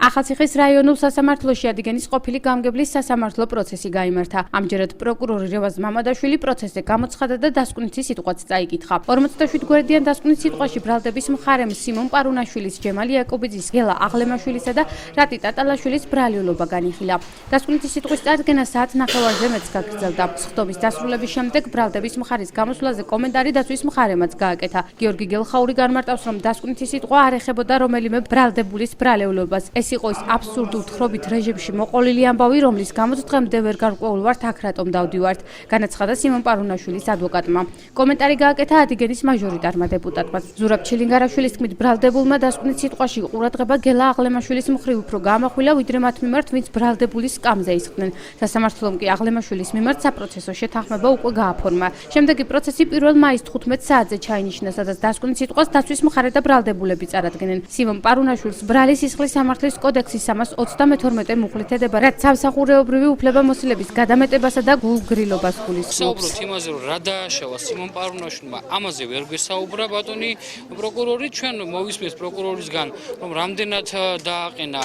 ახალციხის რაიონულ სასამართლოში ადიგენის ყოფილი გამგებლის სასამართლო პროცესი გაიმართა. ამჯერად პროკურორი რევაზ მამადაშვილი პროცესზე გამოცხადა და დასკვნითი სიტყვაც წაიკითხა. 47 გვერდიან დასკვნით სიტყვაში ბრალდების მხარემ სიმონ პარუნაშვილის, ჯემალ იაკობიძის, გელა აღლემაშვილისა და რატი ტატალაშვილის ბრალიულობა განიხილა. დასკვნითი სიტყვის წარდგენა საათ ნახევარზე მეტს გაგრძელდა. სხდომის დასრულების შემდეგ ბრალდების მხარის გამოსვლაზე კომენტარი დაცვის მხარემაც გააკეთა. გიორგი გელხაური განმარტავს, რომ დასკვნითი სიტყვა არ ეხებოდა რომელიმე ბრალდებულის ბრალეულობას. ეს იყო ის აბსურდულ თხრობით რეჟიმში მოყოლილი ამბავი, რომლის გამოც დღემდე ვერ გარკვეულ ვართ, აქ რატომ დავდივართ, განაცხადა სიმონ პარუნაშვილის ადვოკატმა. კომენტარი გააკეთა ადიგენის მაჟორიტარმა დეპუტატმა. ზურაბ ჩილინგარაშვილის თქმით, ბრალდებულმა დასკვნით სიტყვაში ყურადღება გელა აღლემაშვილის მხრივ უფრო გამახვილა, ვიდრე მათ მიმართ, ვინც ბრალდებულის სკამზე ისხდნენ. სასამართლომ კი აღლემაშვილის მიმართ საპროცესო შეთანხმება უკვე გააფორმა. შემდეგი პროცესი 1 მაისს 15 საათზე ჩაინიშნა, სადაც დასკვნით სიტყვას დაცვის მხარე და ბრალდებულები წარადგენენ. სიმონ პარუნაშვილს ბრალის სისხლის სამართლის კოდექსის 332 მუხლით ედება, რაც სამსახურეობრივი უფლებამოსილების გადამეტებასა და გულგრილობას გულისხმობს. საუბრობთ იმაზე, რომ რა დააშავა სიმონ პარუნაშვილმა, ამაზე ვერ გვესაუბრა ბატონი პროკურორი. ჩვენ მოვისმენთ პროკურორისგან, რომ რამდენად დააყენა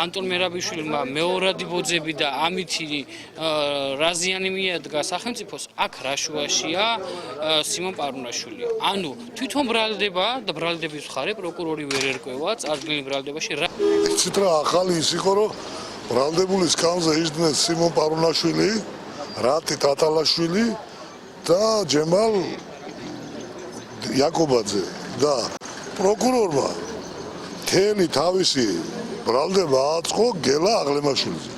ანტონ მერაბიშვილმა მეორადი ბოძები და ამითი რაზიანი მიადგა სახელმწიფოს, აქ რა შუაშია სიმონ პარუნაშვილი. ანუ თვითონ ბრალდება და ბრალდების მხარე პროკურორი ვერ ერკვევა წარდგენილ ბრალდებაში. იცით რა ახალი ის იყო, რომ ბრალდებულის სკამზე იჯდნენ სიმონ პარუნაშვილი, რატი ტატალაშვილი და ჯემალ იაკობაძე და პროკურორმა მთელი თავისი ბრალდება აწყო გელა აღლემაშვილზე,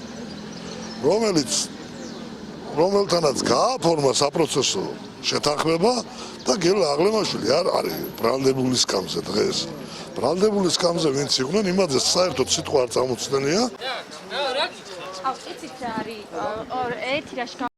რომელთანაც გააფორმა საპროცესო შეთანხმება და გელა აღლემაშვილი არ არის ბრალდებულის სკამზე დღეს. ბრალდებულის სკამზე ვინც იყვნენ, იმაზე საერთოდ სიტყვა არ წამოწდენია.